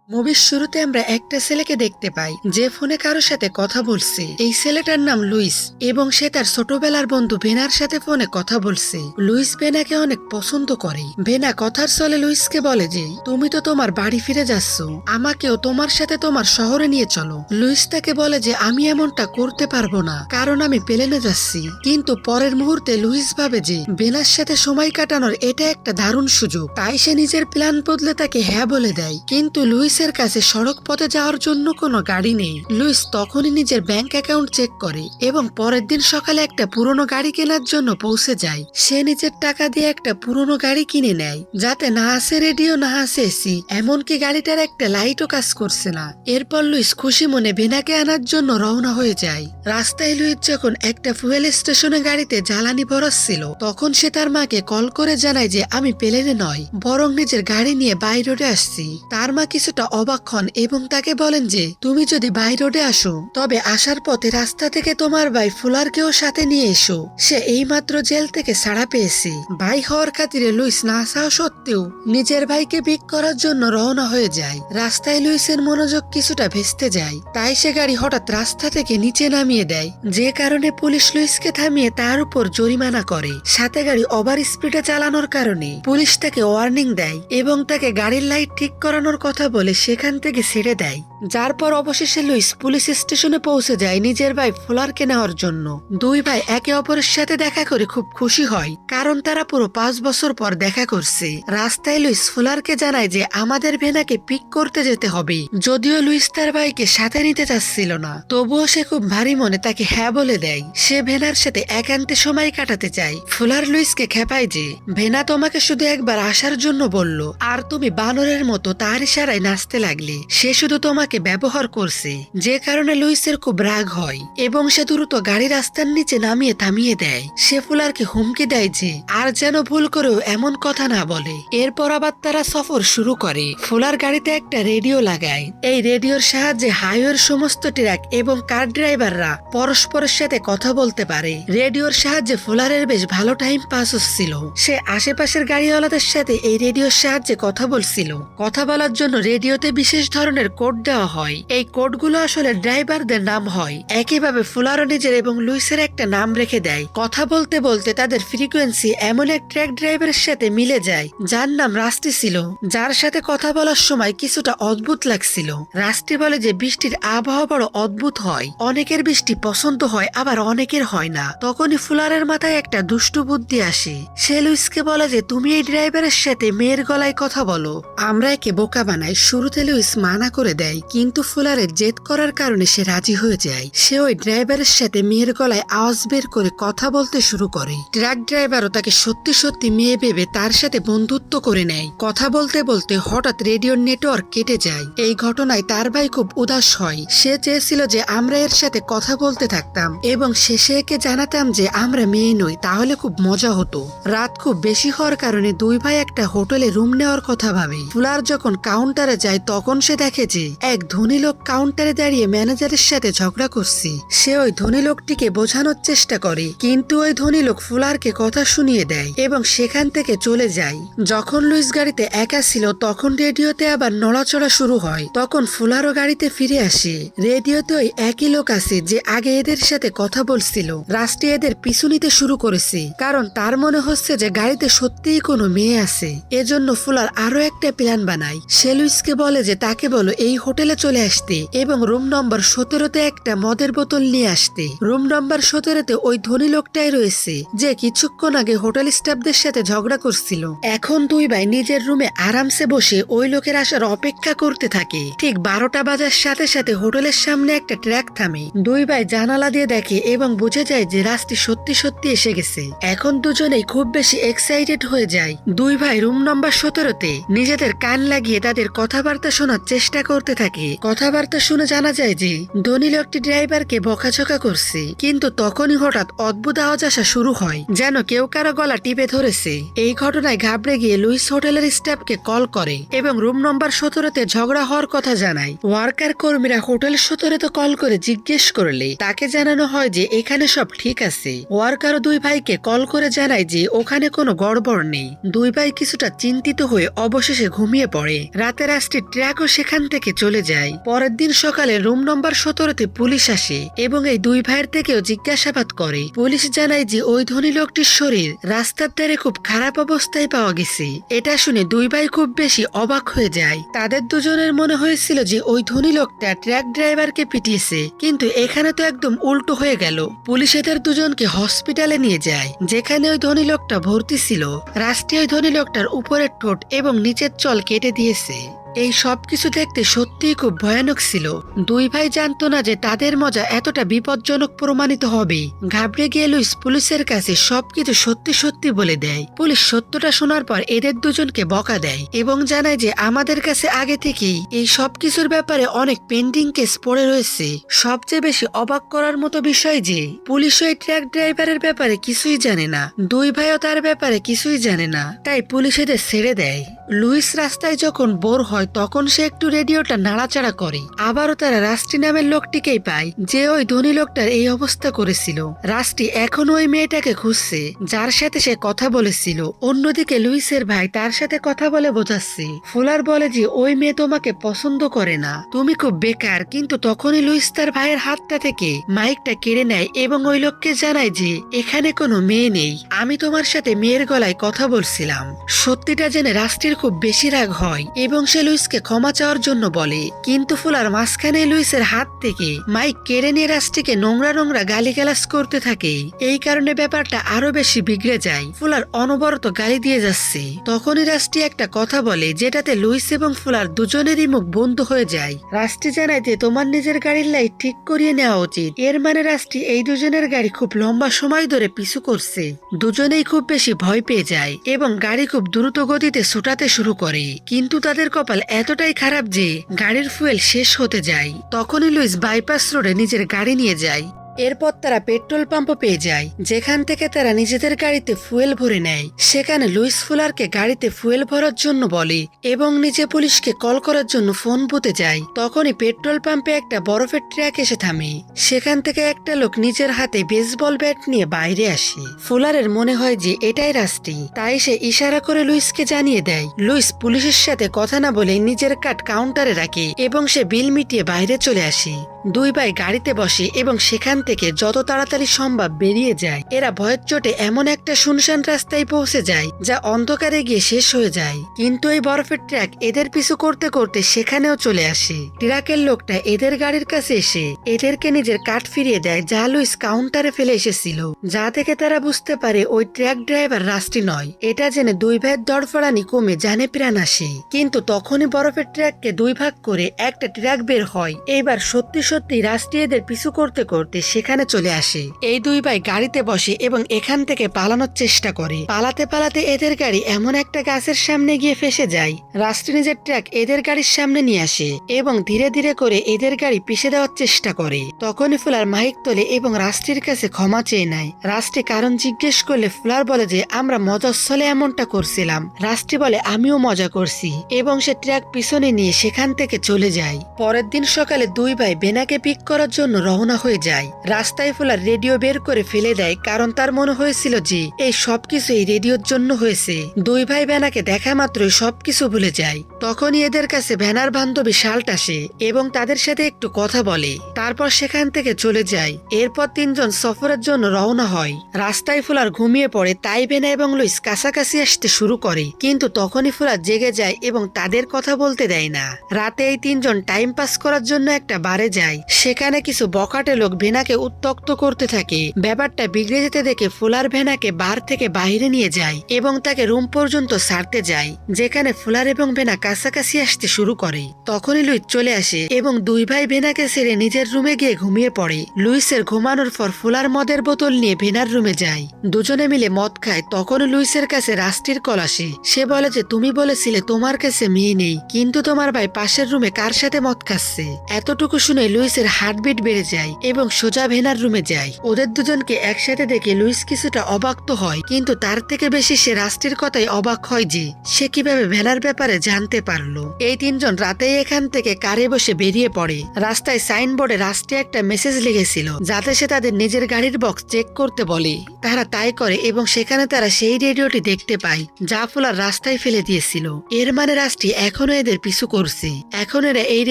মুভির শুরুতে আমরা একটা ছেলেকে দেখতে পাই যে ফোনে কারোর সাথে কথা বলছে। এই ছেলেটার নাম লুইস এবং সে তার ছোটবেলার বন্ধু ভেনার সাথে ফোনে কথা বলছে। লুইস ভেনাকে অনেক পছন্দ করে। ভেনা কথার চলে লুইসকে বলে যে তুমি তো তোমার বাড়ি ফিরে যাচ্ছ, আমাকেও তোমার সাথে তোমার শহরে নিয়ে চলো। লুইস তাকে বলে যে আমি এমনটা করতে পারবো না, কারণ আমি প্লেনে যাচ্ছি। কিন্তু পরের মুহূর্তে লুইস ভাবে যে ভেনার সাথে সময় কাটানোর এটা একটা দারুণ সুযোগ, তাই সে নিজের প্ল্যান বদলে তাকে হ্যাঁ বলে দেয়। কিন্তু লুইসের কাছে সড়ক পথে যাওয়ার জন্য কোনো গাড়ি নেই। লুইস তখনই নিজের ব্যাংক অ্যাকাউন্ট চেক করে এবং পরের দিন সকালে একটা পুরনো গাড়ি কেনার জন্য পৌঁছে যায়। সে নিজের টাকা দিয়ে একটা পুরনো গাড়ি কিনে নেয়, যাতে না আছে রেডিও, না আছে এসি, এমনকি গাড়িটার একটা লাইটও কাজ করছে না। এরপর লুইস খুশি মনে ভেনাকে আনার জন্য রওনা হয়ে যায়। রাস্তায় লুইস যখন একটা ফুয়েল স্টেশনে গাড়িতে জ্বালানি ভরাচ্ছিল, তখন সে তার মাকে কল করে জানায় যে আমি প্লেনে নয়, বরং নিজের গাড়ি নিয়ে বাই রোডে আসছি। তার মা কিছুটা অবাক হন এবং তাকে বলেন যে তুমি যদি বাই রোডে আসো, তবে আসার পথে রাস্তা থেকে তোমার ভাই ফুলারকেও সাথে নিয়ে এসো। সে এইমাত্র জেল থেকে ছাড়া পেয়েছে। ভাই হওয়ার খাতিরে লুইস না চাওয়া সত্ত্বেও নিজের ভাইকে পিক করার জন্য রওনা হয়ে যায়। রাস্তায় লুইসের মনোযোগ কিছুটা ভেস্তে যায়, তাই সে গাড়ি হঠাৎ রাস্তা থেকে নিচে নামিয়ে দেয়, যে কারণে পুলিশ লুইসকে থামিয়ে তার উপর জরিমানা করে। সাথে গাড়ি ওভার স্পিডে চালানোর কারণে পুলিশ তাকে ওয়ার্নিং দেয় এবং তাকে গাড়ির লাইট ঠিক করানোর কথা বলে সেখান থেকে ছেড়ে দেয়। যার পর অবশেষে লুইস পুলিশ স্টেশনে পৌঁছে যায় নিজের ভাই ফুলারকে নেওয়ার জন্য। দুই ভাই একে অপরের সাথে দেখা করে খুব খুশি হয়, কারণ তারা পুরো 5 বছর পর দেখা করছে। রাস্তায় লুইস ফুলারকে জানায় যে আমাদের ভেনাকে পিক করতে যেতে হবে। যদিও লুইস তার ভাইকে সাথে নিতে চাচ্ছিল না, তবুও সে খুব ভারী মনে তাকে হ্যাঁ বলে দেয়। সে ভেনার সাথে একান্তে সময় কাটাতে চায়। ফুলার লুইসকে খেপায় যে ভেনা তোমাকে শুধু একবার আসার জন্য বলল, আর তুমি বানরের মতো তার ইশারায় নাচতে লাগলে। সে শুধু তোমাকে ব্যবহার করছে, যে কারণে লুইসের খুব রাগ হয় এবং সে দ্রুত গাড়ি রাস্তার নিচে নামিয়ে থামিয়ে দেয়। সে ফুলারকে হুমকি দেয় যে আর যেন ভুল করেও এমন কথা না বলে। এরপর আবার তারা সফর শুরু করে। ফুলার গাড়িতে একটা রেডিও লাগায়। এই রেডিওর সাহায্যে হাইওয়ের সমস্ত ট্রাক এবং কার ড্রাইভাররা পরস্পরের সাথে কথা বলতে পারে। রেডিওর সাহায্যে ফুলারের বেশ ভালো টাইম পাস হচ্ছিল। সে আশেপাশের গাড়িওয়ালাদের সাথে এই রেডিওর সাহায্যে কথা বলছিল। কথা বলার জন্য রেডিওতে বিশেষ ধরনের কোড দেওয়া হয়। এই কোডগুলো আসলে ড্রাইভারদের নাম হয়। একইভাবে ফুলারও নিজের এবং লুইসের একটা নাম রেখে দেয়। কথা বলতে বলতে তাদের ফ্রিকোয়েন্সি এমন এক ট্রাক ড্রাইভারের সাথে মিলে যায় যার নাম রাস্টি ছিল, যার সাথে কথা বলার সময় কিছুটা অদ্ভুত লাগছিল। রাস্টি বলে যে বৃষ্টির আবহাওয়া বড় অদ্ভুত হয়, অনেকের বৃষ্টি পছন্দ হয় আবার অনেকের হয় না। তখনই ফুলারের মাথায় একটা দুষ্টু বুদ্ধি আসে। সে লুইসকে বলে যে তুমি এই ড্রাইভারের সাথে মেয়ের গলায় কথা বলো, আমরা একে বোকা বানাই। শুরুতে লুইস মানা করে দেয়, কিন্তু ফুলারের জেদ করার কারণে সে রাজি হয়ে যায়। সে ওই ড্রাইভারের সাথে মেয়ের গলায় আওয়াজ বের করে কথা বলতে শুরু করে। ট্রাক ড্রাইভারও তাকে সত্যি সত্যি মেয়ে ভেবে তার সাথে বন্ধুত্ব করে নেয়। কথা বলতে বলতে হঠাৎ রেডিওর নেটওয়ার্ক কেটে যায়। এই ঘটনায় তার ভাই খুব উদাস হয়। সে চেয়েছিল যে আমরা এর সাথে কথা বলতে থাকতাম এবং শেষে একে জানাতাম যে আমরা মেয়ে নই, তাহলে খুব মজা হতো। রাত খুব বেশি হওয়ার কারণে দুই ভাই একটা হোটেলে রুম নেওয়ার কথা ভাবে। ফুলার যখন কাউন্টারে যায় তখন সে দেখে যে এক ধনী লোক কাউন্টারে দাঁড়িয়ে ম্যানেজারের সাথে ঝগড়া করছে। সে ওই ধনী লোকটিকে বোঝানোর চেষ্টা করে, কিন্তু ওই ধনী লোক ফুলারকে কথা শুনিয়ে দেয় এবং সেখান থেকে চলে যায়। যখন লুইস গাড়িতে একা ছিল তখন রেডিওতে আবার নড়াচড়া শুরু হয়। তখন ফুলারও গাড়িতে ফিরে আসে। রেডিওতে ওই একই লোক আছে যে আগে এদের সাথে কথা বলছিল। রাস্টি এদের পিছু নিতে শুরু করেছে, কারণ তার মনে হচ্ছে যে গাড়িতে সত্যিই কোনো মেয়ে আছে। এজন্য ফুলার আরো একটা প্ল্যান বানায়। সে লুইসকে বলে যে তাকে বলো এই হোটেলে চলে আসতে এবং রুম নম্বর 17-তে একটা মদের বোতল নিয়ে আসতে। রুম নম্বর 17-তে ওই ধনী লোকটাই রয়েছে যে কিছুক্ষণ আগে হোটেল স্টাফদের সাথে ঝগড়া করছিল। এখন দুই ভাই নিজের রুমে আরামসে বসে ওই লোকের আসার অপেক্ষা করতে থাকে। ঠিক 12টা বাজার সাথে সাথে হোটেলের সামনে একটা ট্রাক থামে। দুই ভাই জানালা দিয়ে দেখে এবং বুঝে যায় যে রাস্তি সত্যি সত্যি এসে গেছে। এখন দুজনেই খুব বেশি এক্সাইটেড হয়ে যায়। দুই ভাই রুম নম্বর 17-তে নিজেদের কান লাগিয়ে তাদের কথাবার্তা শোনার চেষ্টা করতে থাকে। থাকে। কথাবার্তা শুনে জানা যায় যে ধনী লোকটি ড্রাইভারকে বকাঝকা করছে, কিন্তু তখনই হঠাৎ অদ্ভুত আওয়াজ আসা শুরু হয়, যেন কেউ কারো গলা টিপে ধরেছে। এই ঘটনায় ঘাবড়ে গিয়ে লুইস হোটেলের স্টাফকে কল করে এবং রুম নম্বর 17-তে ঝগড়া হওয়ার কথা জানায়। ওয়ার্কার কর্মীরা হোটেল 17-তে কল করে জিজ্ঞেস করলে তাকে জানানো হয় যে এখানে সব ঠিক আছে। ওয়ার্কারও দুই ভাইকে কল করে জানায় যে ওখানে কোনো গড়বড় নেই। দুই ভাই কিছুটা চিন্তিত হয়ে অবশেষে ঘুমিয়ে পড়ে। রাতে রাস্টির ট্রাকও সেখান থেকে চলে যায়। পরের দিন সকালে রুম নম্বর 17-তে পুলিশ আসে এবং এই দুই ভাইয়ের থেকেও জিজ্ঞাসাবাদ করে। পুলিশ জানায় যে ওই ধনী লোকটির শরীর রাস্তার ধারে খুব খারাপ অবস্থায় পাওয়া গেছে। এটা শুনে দুই ভাই খুব বেশি অবাক হয়ে যায়। তাদের দুজনের মনে হয়েছিল যে ওই ধনী লোকটা ট্রাক ড্রাইভারকে পিটিয়েছে, কিন্তু এখানে তো একদম উল্টো হয়ে গেল। পুলিশ এদের দুজনকে হসপিটালে নিয়ে যায়, যেখানে ওই ধনী লোকটা ভর্তি ছিল। রাস্টি ওই ধনী লোকটার উপরের ঠোঁট এবং নিচের চল কেটে দিয়েছে। এই সবকিছু দেখতে সত্যিই খুব ভয়ানক ছিল। দুই ভাই জানতো না যে তাদের মজা এতটা বিপজ্জনক প্রমাণিত হবে। ঘাবড়ে গিয়ে লুইস পুলিশের কাছে সবকিছু সত্যি সত্যি বলে দেয়। পুলিশ সত্যটা শোনার পর এদের দুজনকে বকা দেয় এবং জানায় যে আমাদের কাছে আগে থেকেই এই সবকিছুর ব্যাপারে অনেক পেন্ডিং কেস পড়ে রয়েছে। সবচেয়ে বেশি অবাক করার মতো বিষয় যে পুলিশ ওই ট্রাক ড্রাইভারের ব্যাপারে কিছুই জানে না। দুই ভাইও তার ব্যাপারে কিছুই জানে না, তাই পুলিশ এদের ছেড়ে দেয়। লুইস রাস্তায় যখন বোর হয় তখন সে একটু রেডিওটা নাড়াচাড়া করে। আবারও তারা রাস্টি নামের লোকটিকেই পায়, যে ওই ধনী লোকটার এই অবস্থা করেছিল। রাস্টি এখনো ওই মেয়েটাকে খুঁজছে যার সাথে সে কথা বলেছিল। অন্যদিকে লুইসের ভাই তার সাথে কথা বলে বোঝাচ্ছে। ফুলার বলে যে ওই মেয়ে তোমাকে পছন্দ করে না, তুমি খুব বেকার। কিন্তু তখনই লুইস তার ভাইয়ের হাতটা থেকে মাইকটা কেড়ে নেয় এবং ওই লোককে জানায় যে এখানে কোনো মেয়ে নেই, আমি তোমার সাথে মেয়ের গলায় কথা বলছিলাম। সত্যিটা জেনে রাস্টির খুব বেশি রাগ হয় এবং সে লুইসকে ক্ষমা চাওয়ার জন্য বলে, কিন্তু ফুলার মাঝখানে লুইসের হাত থেকে মাইক কেড়ে নিয়ে রাস্টিকে নোংরা নোংরা গালিগালাজ করতে থাকে। এই কারণে ব্যাপারটা আরো বেশি বিগড়ে যায়। ফুলার অনবরত গালি দিয়ে যাচ্ছে। তখনই রাস্টি একটা কথা বলে যেটাতে লুইস এবং ফুলার দুজনেরই মুখ বন্ধ হয়ে যায়। রাস্টি জানায় যে তোমার নিজের গাড়ির লাইট ঠিক করিয়ে নেওয়া উচিত। এর মানে রাস্টি এই দুজনের গাড়ি খুব লম্বা সময় ধরে পিছু করছে। দুজনেই খুব বেশি ভয় পেয়ে যায় এবং গাড়ি খুব দ্রুত গতিতে ছুটাতে শুরু করে, কিন্তু তাদের কপাল এতটাই খারাপ যে গাড়ির ফুয়েল শেষ হতে যায়। তখনই লুইস বাইপাস রোডে নিজের গাড়ি নিয়ে যায়। এরপর তারা পেট্রোল পাম্পও পেয়ে যায়, যেখান থেকে তারা নিজেদের গাড়িতে ফুয়েল ভরে নেয়। সেখানে লুইস ফুলারকে গাড়িতে ফুয়েল ভরার জন্য বলে এবং নিজে পুলিশকে কল করার জন্য ফোন বুথে যায়। তখনই পেট্রোল পাম্পে একটা বরফের ট্রাক এসে থামে। সেখান থেকে একটা লোক নিজের হাতে বেসবল ব্যাট নিয়ে বাইরে আসে। ফুলারের মনে হয় যে এটাই রাস্টি, তাই সে ইশারা করে লুইসকে জানিয়ে দেয়। লুইস পুলিশের সাথে কথা না বলে নিজের কার্ড কাউন্টারে রাখে এবং সে বিল মিটিয়ে বাইরে চলে আসে। দুই ভাই গাড়িতে বসে এবং সেখান থেকে যত তাড়াতাড়ি সম্ভব বেরিয়ে যায়। এরা ভয়ের চোটে এমন একটা শুনশান রাস্তায় পৌঁছে যায় যা অন্ধকারে গিয়ে শেষ হয়ে যায়। কিন্তু এই বরফের ট্রাক এদের পিছু করতে করতে সেখানেও চলে আসে। ট্রাকের লোকটা এদের গাড়ির কাছে এসে এদেরকে নিজের কাঠ ফিরিয়ে দেয়, যা লুইস কাউন্টারে ফেলে এসেছিল, যা থেকে তারা বুঝতে পারে ওই ট্রাক ড্রাইভার রাস্টি নয়। এটা জেনে দুই ভাইয়ের দরফড়ানি কমে জানে প্রাণ আসে। কিন্তু তখনই বরফের ট্রাককে দুই ভাগ করে একটা ট্রাক বের হয়। এইবার সত্যি সত্যি রাস্টি এদের পিছু করতে করতে সেখানে চলে আসে। এই দুই ভাই গাড়িতে বসে এবং এখান থেকে পালানোর চেষ্টা করে। পালাতে পালাতে এদের গাড়ি এমন একটা গাছের সামনে গিয়ে ফেসে যায়। রাস্টি নিজের ট্রাক এদের গাড়ির সামনে নিয়ে আসে এবং ধীরে ধীরে করে এদের গাড়ি পিষে দেওয়ার চেষ্টা করে। তখনই ফুলার মাইক তোলে এবং রাস্টির কাছে ক্ষমা চেয়ে নেয়। রাস্টি কারণ জিজ্ঞেস করলে ফুলার বলে যে আমরা মজার ছলে এমনটা করছিলাম। রাস্টি বলে আমিও মজা করছি এবং সে ট্রাক পিছনে নিয়ে সেখান থেকে চলে যায়। পরের দিন সকালে দুই ভাই বেনাকে পিক করার জন্য রওনা হয়ে যায়। রাস্তায় ফুলার রেডিও বের করে ফেলে দেয়, কারণ তার মনে হয়েছিল যে এই সবকিছু এই রেডিওর জন্য হয়েছে। দুই ভাই বেনাকে দেখা মাত্রই সবকিছু ভুলে যায়। তখনই এদের কাছে ভ্যানার বান্ধবী শাল্ট আসে এবং তাদের সাথে একটু কথা বলে, তারপর সেখান থেকে চলে যায়। এরপর তিনজন সফরের জন্য রওনা হয়। রাস্তায় ফুলার ঘুমিয়ে পড়ে, তাই ভেনা এবং লুইস কাছাকাছি আসতে শুরু করে, কিন্তু তখনই ফুলার জেগে যায় এবং তাদের কথা বলতে দেয় না। রাতে এই তিনজন টাইম পাস করার জন্য একটা বারে যায়। যায়। সেখানে কিছু বখাটে লোক ভেনাকে উত্ত্যক্ত করতে থাকে। ব্যাপারটা বিগড়ে যেতে দেখে ফুলার ভেনাকে বার থেকে বাইরে নিয়ে যায় এবং তাকে রুম পর্যন্ত ছাড়তে যায়, যেখানে ফুলার এবং ভেনা কাছাকাছি আসতে শুরু করে। তখনই লুইস চলে আসে এবং দুই ভাই ভেনাকে ছেড়ে নিজের রুমে গিয়ে ঘুমিয়ে পড়ে। লুইসের ঘুমানোর পর ফুলার মদের বোতল নিয়ে ভেনার রুমে যায়। দুজনে মিলে মদ খায়। তখন লুইসের কাছে রাস্টির কল আসে। সে বলে যে তুমি বলেছিলে তোমার কাছে মেয়ে নেই, কিন্তু তোমার ভাই পাশের রুমে কার সাথে মদ খাচ্ছে। এতটুকু শুনে লুইসের হার্টবিট বেড়ে যায় এবং সোজা ভেনার রুমে যায়। ওদের দুজনকে একসাথে দেখে লুইস কিছুটা অবাক তো হয়, কিন্তু তার থেকে বেশি সে রাস্টির কথাই অবাক হয় যে সে কিভাবে ভেনার ব্যাপারে জানতে পারলো। এই তিনজন রাতেই এখান থেকে কারে বসে বেরিয়ে পড়ে। রাস্তায় সাইনবোর্ডে রাস্টে একটা মেসেজ লিখেছিল যাতে সে তাদের নিজের গাড়ির বক্স চেক করতে বলে। তারা তাই করে এবং সেখানে তারা সেই রেডিওটি দেখতে পায় যা ফুলার রাস্তায় ফেলে দিয়েছিল। এর মানে রাস্টি এখনো এদের পিছু করছে। এখন এরা এই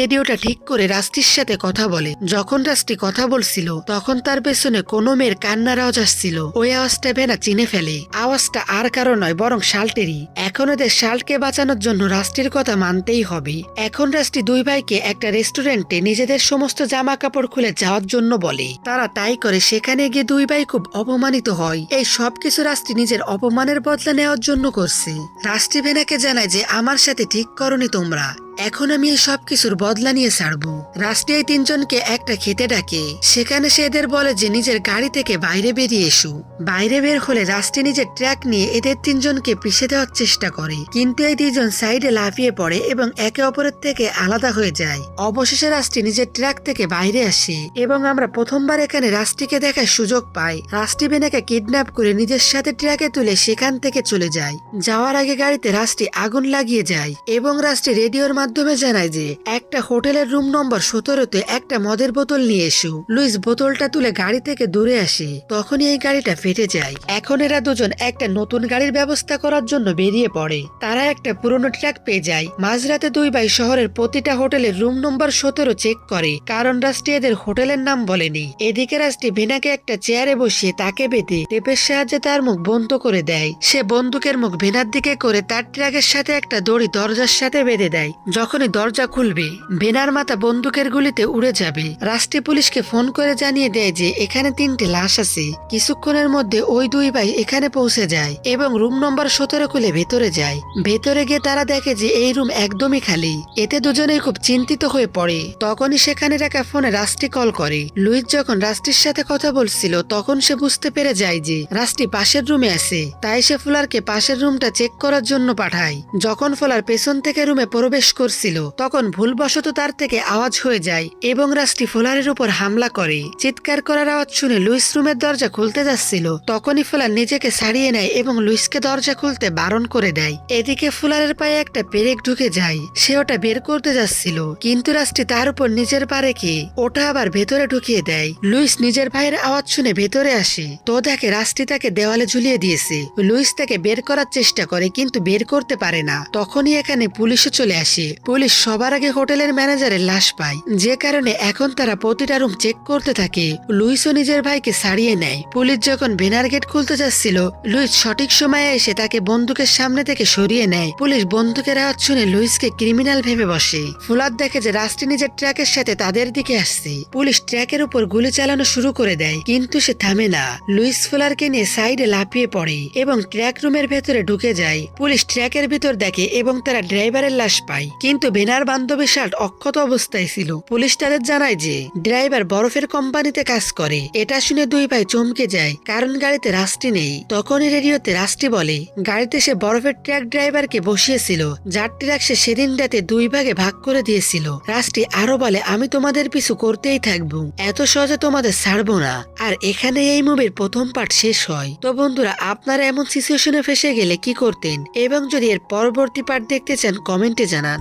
রেডিওটা ঠিক করে রাস্টির সাথে কথা বলে। যখন রাস্টি কথা বলছিল তখন তার পেছনে কোনো মেয়ের কান্নার আওয়াজ আসছিল। ওই আওয়াজটা ভেনা চিনে ফেলে। আওয়াজটা আর কারো নয় বরং শাল্টেরই। এখন এদের শাল্টকে বাঁচানোর জন্য রাস্টির কথা মানতেই হবে। এখন রাস্টি দুই ভাইকে একটা রেস্টুরেন্টে নিজেদের সমস্ত জামা কাপড় খুলে যাওয়ার জন্য বলে। তারা তাই করে। সেখানে গিয়ে দুই ভাই খুব অপমানিত হয়। এই সবকিছু রাস্টি নিজের অপমানের বদলা নেওয়ার জন্য করছে। রাস্টি ভেনাকে জানায় যে আমার সাথে ঠিক করনি তোমরা, এখন আমি এই সবকিছুর বদলা নিয়ে ছাড়বো। রাস্টি এই তিনজনকে একটা খেতে ডাকে। সেখানে সে এদের বলে যে নিজের গাড়ি থেকে বাইরে বেরিয়ে এসো। বাইরে বের হলে রাস্টি নিজের ট্র্যাক নিয়ে এদের তিনজনকে পিষে দেওয়ার চেষ্টা করে, কিন্তু এই দুইজন সাইডে লাফিয়ে পড়ে এবং একে অপরের থেকে আলাদা হয়ে যায়। অবশেষে রাস্টি নিজের ট্র্যাক থেকে বাইরে আসে এবং আমরা প্রথমবার এখানে রাস্টিকে দেখার সুযোগ পাই। রাস্টি ভেনাকে কিডন্যাপ করে নিজের সাথে ট্র্যাকে তুলে সেখান থেকে চলে যায়। যাওয়ার আগে গাড়িতে রাস্টি আগুন লাগিয়ে যায় এবং রাস্টি রেডিওর মাধ্যমে জানায় যে একটা হোটেলের রুম নম্বর 17-তে একটা মদের বোতল নিয়ে এসো। লুইস বোতলটা তুলে গাড়ি থেকে দূরে আসে। তখনই এই গাড়িটা ফেটে যায়। এখন এরা দুজন একটা নতুন গাড়ির ব্যবস্থা করার জন্য বেরিয়ে পড়ে। তারা একটা পুরনো ট্রাক পেয়ে যায়। মাঝরাতে দুই ভাই শহরের প্রতিটা হোটেলের রুম নম্বর 17 চেক করে, কারণ রাস্টি এদের হোটেলের নাম বলেনি। এদিকে রাস্টি ভেনাকে একটা চেয়ারে বসিয়ে তাকে বেঁধে টেপের সাহায্যে তার মুখ বন্ধ করে দেয়। সে বন্দুকের মুখ ভেনার দিকে করে তার ট্রাকের সাথে একটা দড়ি দরজার সাথে বেঁধে দেয়। যখনই দরজা খুলবে ভেনার মাথা বন্দুকের গুলিতে উড়ে যাবে। রাষ্ট্রীয় পুলিশকে ফোন করে জানিয়ে দেয় যে এখানে 3টে লাশ আছে। কিছুক্ষণের মধ্যে ওই দুই ভাই এখানে পৌঁছে যায় এবং রুম নম্বর 17 খুলে ভেতরে যায়। ভেতরে গিয়ে তারা দেখে যে এই রুম একদমই খালি। এতে দুজনেই খুব চিন্তিত হয়ে পড়ে। তখনই সেখানে রাখা ফোনে রাস্টি কল করে। লুইস যখন রাস্টির সাথে কথা বলছিল তখন সে বুঝতে পেরে যায় যে রাস্টি পাশের রুমে আছে। তাই সে ফুলারকে পাশের রুমটা চেক করার জন্য পাঠায়। যখন ফুলার পেছন থেকে রুমে প্রবেশ করছিল তখন ভুলবশত তার থেকে আওয়াজ হয়ে যায় এবং রাস্টি ফুলারের উপর হামলা করে। চিৎকার করার আওয়াজ শুনে লুইস রুমের দরজা খুলতে যাচ্ছিল। তখনই ফুলার নিজেকে ছাড়িয়ে নেয় এবং লুইসকে দরজা খুলতে বারণ করে দেয়। এদিকে ফুলারের পায়ে একটা পেরেক ঢুকে যায়। সে ওটা বের করতে যাচ্ছিল, কিন্তু রাস্টি তার উপর নিজের পা রেখে ওটা আবার ভেতরে ঢুকিয়ে দেয়। লুইস নিজের ভাইয়ের আওয়াজ শুনে ভেতরে আসে তো দেখে রাস্টি তাকে দেওয়ালে ঝুলিয়ে দিয়েছে। লুইস তাকে বের করার চেষ্টা করে কিন্তু বের করতে পারে না। তখনই এখানে পুলিশও চলে আসে। পুলিশ সবার আগে হোটেলের ম্যানেজারের লাশ পায়, যে কারণে এখন তারা প্রতিটা রুম চেক করতে থাকে। লুইসও নিজের ভাইকে ছাড়িয়ে নেয়। পুলিশ যখন ভেনার গেট খুলতে যাচ্ছিল লুইস সঠিক সময়ে এসে তাকে বন্দুকের সামনে থেকে সরিয়ে নেয়। পুলিশ বন্দুকের আওয়াজ শুনে লুইসকে ক্রিমিনাল ভেবে বসে। ফুলার দেখে যে রাস্টি নিজের ট্র্যাকের সাথে তাদের দিকে আসছে। পুলিশ ট্র্যাকের উপর গুলি চালানো শুরু করে দেয়, কিন্তু সে থামে না। লুইস ফুলারকে নিয়ে সাইডে লাফিয়ে পড়ে এবং ট্র্যাক রুমের ভেতরে ঢুকে যায়। পুলিশ ট্র্যাকের ভিতর দেখে এবং তারা ড্রাইভারের লাশ পায়, কিন্তু ভেনার বান্ধবী শার্ট অক্ষত অবস্থায় ছিল। পুলিশ তাদের জানায় যে ড্রাইভার বরফের কোম্পানিতে কাজ করে। এটা শুনে দুই ভাই চমকে যায়, কারণ গাড়িতে রাস্টি নেই। তখনই রেডিওতে রাস্টি বলে গাড়িতে সে বরফের ট্রাক ড্রাইভারকে বসিয়েছিল, যার ট্রাক সে সেদিন রাতে দুই ভাগে ভাগ করে দিয়েছিল। রাস্টি আরো বলে আমি তোমাদের পিছু করতেই থাকবো, এত সহজে তোমাদের ছাড়বো না। আর এখানে এই মুভির প্রথম পার্ট শেষ হয়। তো বন্ধুরা, আপনারা এমন সিচুয়েশনে ফেসে গেলে কি করতেন এবং যদি এর পরবর্তী পার্ট দেখতে চান কমেন্টে জানান।